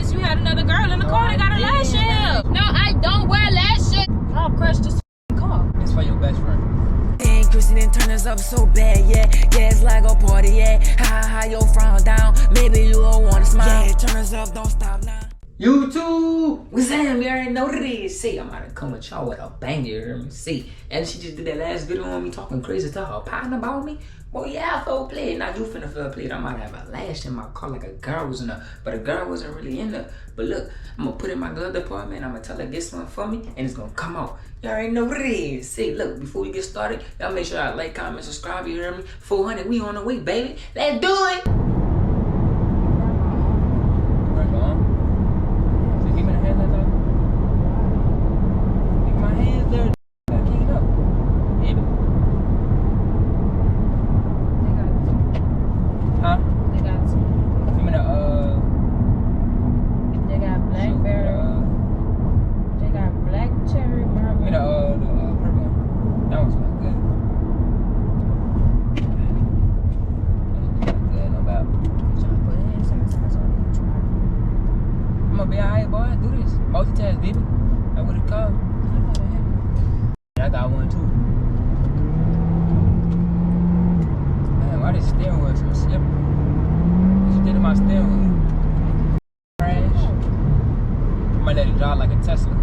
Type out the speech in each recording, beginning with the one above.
obvious you had another girl in the car that got her lashes. No, I don't wear lashes. I'll crush this car. It's for your best friend. And Chrissy done turn us up so bad, yeah. Yeah, it's like a party, yeah. Ha, your frown down. Maybe you don't wanna smile. Yeah, turn us up, don't stop now. YouTube! What's up? You already know what it is. See, I'm about to come with y'all with a banger, you hear me? See, and she just did that last video on me talking crazy to her partner about me. Well, yeah, I felt played. Now you finna feel played. I might have a lash in my car like a girl was in there, but a girl wasn't really in there. But look, I'm gonna put it in my glove department. I'm gonna tell her get one for me, and it's gonna come out. You already know what it is. See, look, before we get started, y'all make sure y'all like, comment, subscribe. You hear me? 400, we on the way, baby. Let's do it. Multitask, baby. That's what it's called. I got one too. Man, why this steering wheel so slippery? What you did to my steering wheel? Crash. I'm gonna let it drive like a Tesla.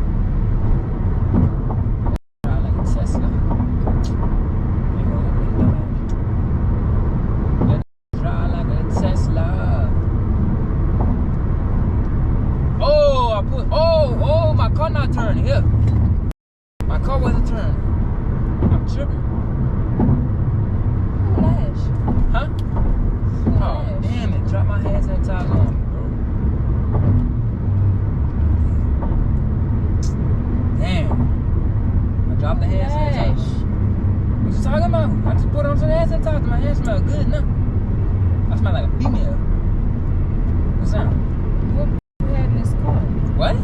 Drive like a Tesla. Let it drive like a Tesla. Oh, I put. Oh, my car not turning. Here. My car wasn't turning. I'm tripping. Lash. Huh? Oh, damn it. Drop my hand sanitizer on me, bro. Damn. I dropped the hand sanitizer. What you talking about? I just put on some hand sanitizer. My hands smell good now. I smell like a female. What's that? Who had this car? What?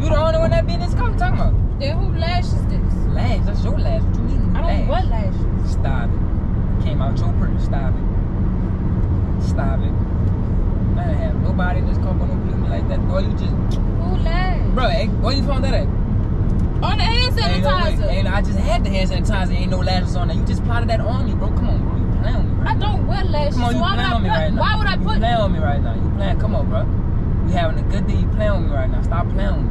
You the only one that be in this car? What you talking about? Then who lash is this? Lash? That's your lash. What you mean? I don't know what lashes. Stop it. Came out your purse. Stop it. Stop it. I didn't have nobody in this car gonna play me like that. Boy, you just... Who lash? Bro, where you found that at? On the hand sanitizer. Ain't I just had the hand sanitizer. Ain't no lashes on there. You just plotted that on me, bro. Come on, bro. You playing on me right I don't wear lashes. Come on, you so playing on me right now. Why would I put... You playing on me right now. You playing... Come on, bro. We having a good day. You playing on me right now. Stop playing on me.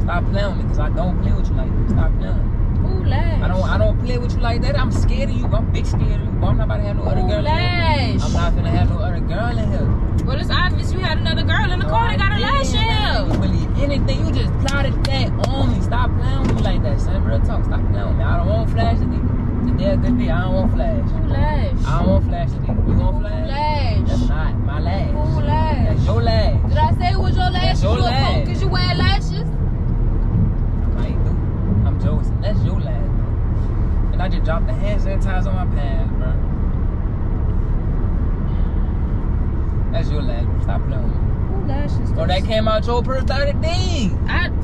Stop playing with me, because I don't play with you like this. Stop playing with me. Who lash? I don't play with you like that. I'm scared of you. I'm big scared of you. But I'm not about to have no other girl in here. I'm not gonna have no other girl in here. Well, it's obvious you had another girl in the car that got her lashes. You believe anything. You just plotted that on me. Stop playing with me like that, son. Real talk. Stop playing with me. I don't want flash today. Today a good day. I don't want flash. Who lash? I don't want flash today. You want flash? Lash. That's not my lash. Who lash? That's your lash. Did I say it was your lash? That's your lash. Because you wear lashes? I'm joking. That's your lash, bro. And I just dropped the hand sanitizer on my pants, bro. That's your lash, bro. Stop playing with me. Who lashes? Bro, that came out your purse the other day.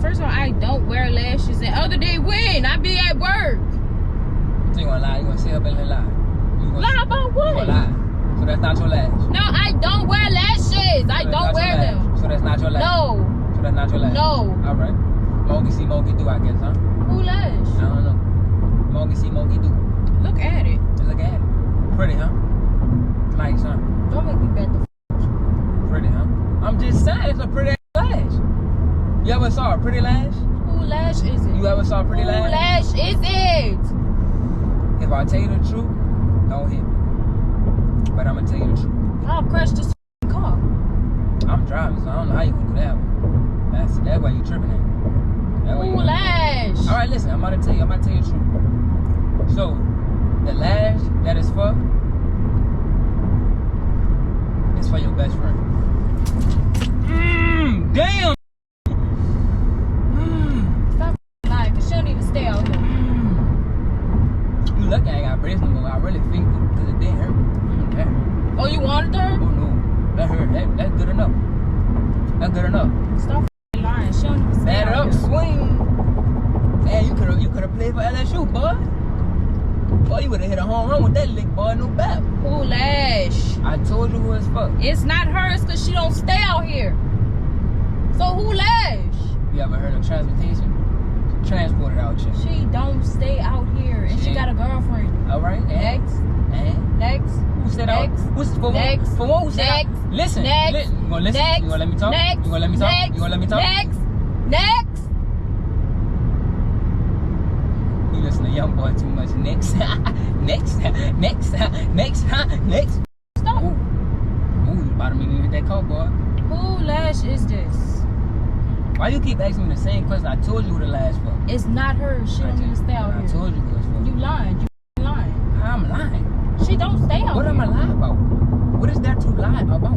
First of all, I don't wear lashes. And other day when? I be at work. So you wanna lie? You wanna sit up and lie? Lie about what? You wanna lie? So that's not your lash? No, I don't wear lashes. I don't wear them. So that's not your lash? No. So that's not your lash? No. Alright. Mogi see, Mogi do, I guess, huh? Who lash? I don't know. Mogi see, Mogi do. Look at it. Look at it. Pretty, huh? Nice, huh? Don't make me bet the Pretty, huh? I'm just saying, it's a pretty lash. You ever saw a pretty lash? Who lash is it? You ever saw a pretty lash? Who lash is it? If I tell you the truth, don't hit me. But I'm gonna tell you the truth. I'll crash this car. I'm driving, so I don't know how you gonna do that one. That's why you tripping at. Who lash? Alright, listen, I'm about to tell you the truth. So, the lash that is for your best friend. Damn! Stop lying, because she don't even stay out here. You lucky I ain't got braces no more. I really think because it didn't hurt. That hurt. Oh, you wanted her? Oh no, that hurt. That's good enough. That's good enough. Stop lying. She don't even stay Bat it out up, here. swing. Man, you could have played for LSU, boy. Boy, you would have hit a home run with that lick, boy. No bat. Who lash? I told you who it's for. It's not hers because she don't stay out here. So who lash? You ever heard of transportation? Transported out here. She don't stay out here, and she got a girlfriend. All right. Next. Next. Who said that? Who's for Next. For what? Who said that? Listen. Next. You gonna listen? Next. You gonna let me talk? Next. You gonna let me talk? Next. You gonna let me talk? Next. Next. You listen to young boy too much. Next. Next. Next. Next. Next. Stop. Ooh, you about to make me hit that call, boy. Who lash is this? Why you keep asking me the same question? I told you who the lash for. It's not her. She don't even stay out I here. told you who it's for. You lying. You lying. I'm lying. She don't stay out What here. am I lying about? What is there to lie about?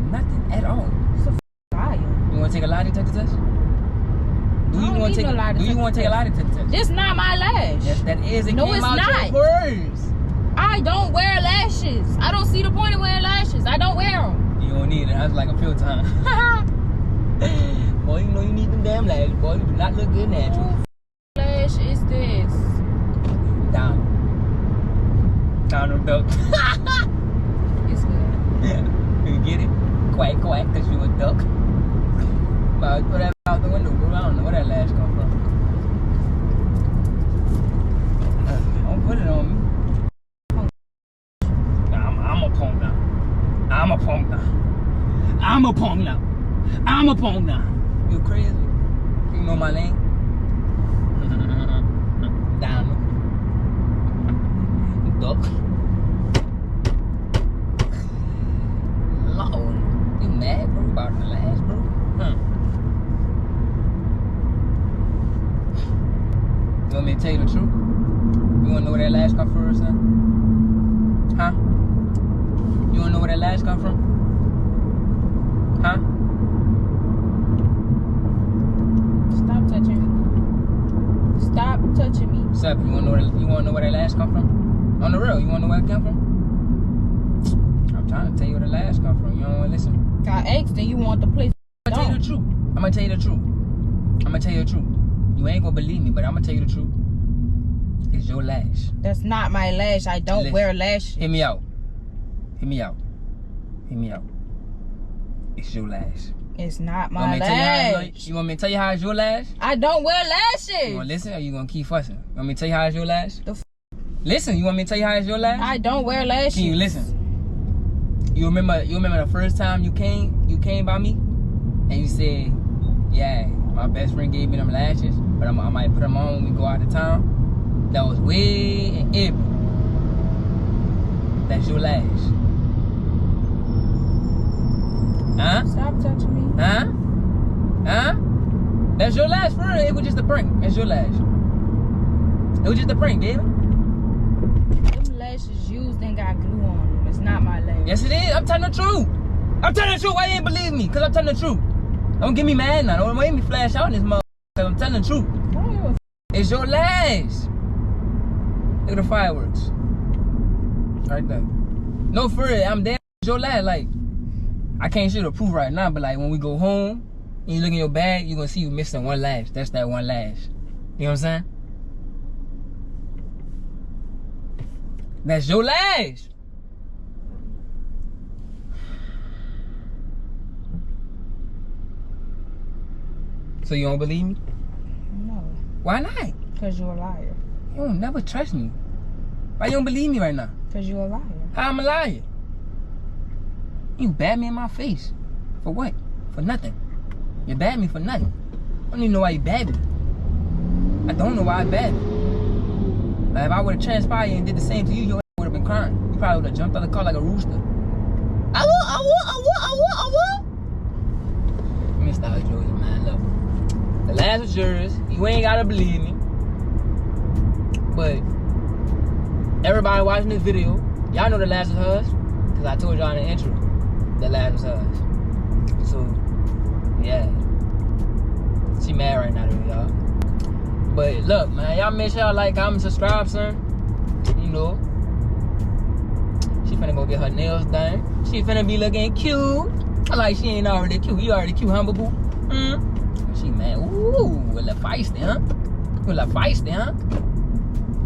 Nothing at all. It's a liar. You want to take a lie detector test? Do you want to take a lie detector test? This not my lash. Yes, that is. It No, came it's out not. your words. I don't wear lashes. I don't see the point of wearing lashes. I don't wear them. You don't need it. That's like a filter. Boy, you know you need them damn lashes. Boy, you do not look good natural. Who lash is this? Down. Donald Duck. It's good. Yeah. You get it? Quack, quack, because you a duck. But throw that out the window, bro. I don't know where that lash come from. Don't put it on me. I'm a punk now. I'm a punk now. I'm a punk now. I'm a punk now. You crazy? You know my name? Donald. Duck. Lord. You mad, bro? About the lash, bro? You want me to tell you the truth? You wanna know where that lash come from, son? Huh? You wanna know where that lash come from? Huh? Stop touching me. Stop touching me. What's up? You wanna know where that lash come from? On the real, you wanna know where it come from? I'm trying to tell you where the lash come from. You don't wanna listen. I asked and you want the place. I'm gonna tell you the truth. I'm gonna tell you the truth. I'm gonna tell you the truth. You ain't gonna believe me, but I'm gonna tell you the truth. It's your lash. That's not my lash. I don't Listen. wear lashes. Hear me out. Hear me out. Hear me out. It's your lash. It's not You want my me to tell you how lash. you want me to tell you how it's your lash? I don't wear You lashes. gonna listen or you gonna keep fussing? You want me to tell you how it's your lash? The Listen, you want me to tell you how it's your lash? I don't wear lashes. Can you listen? You remember the first time you came by me and you said, yeah, my best friend gave me them lashes, but I might put them on when we go out of town. That was way in April. That's your lash. Huh? Stop touching me. Huh? Huh? That's your lash for real. It was just a prank. That's your lash. It was just a prank, baby. Them lashes used and got glue on them. It's not my lash. Yes, it is. I'm telling the truth. I'm telling the truth. Why you ain't believe me? Because I'm telling the truth. Don't get me mad now. Don't make me flash out in this mother. Because I'm telling the truth. I don't give a It's your lash. Look at the fireworks. Right there. No, for real. I'm damn. It's your lash. Like, I can't show the proof right now, but like when we go home and you look in your bag, you're going to see you missing one lash. That's that one lash. You know what I'm saying? That's your lash. So you don't believe me? No. Why not? Because you're a liar. You don't never trust me. Why you don't believe me right now? Because you're a liar. How I'm a liar? You bad me in my face. For what? For nothing. You bad me for nothing. I don't even know why you bad me. I don't know why I bad me. Like if I would have transpired and did the same to you, your ass would have been crying. You probably would have jumped out of the car like a rooster. I will. Let me stop with yours, man. Look. The last was yours. You ain't gotta believe me. But everybody watching this video, y'all know the last was hers. Cause I told y'all in the intro, the last was hers. So, yeah. She mad right now, though, y'all. But look, man, y'all make sure y'all like, comment, subscribe, son. You know. She finna go get her nails done. She finna be looking cute. Like she ain't already cute. You already cute, humble boo. She mad. Ooh, a little feisty, huh? A little feisty, huh?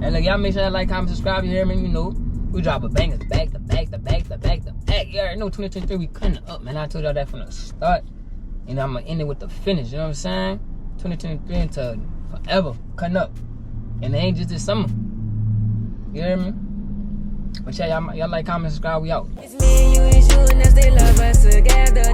And look, y'all make sure y'all like, comment, subscribe. You hear me? You know, we drop a bangers back to back to back to back to back. You already know 2023 we cutting up, man. I told y'all that from the start. And I'm gonna end it with the finish, you know what I'm saying? 2023 into forever, cutting up. And it ain't just this summer. You hear me? But yeah, y'all like, comment, subscribe, we out. It's me and you and that's they love us together.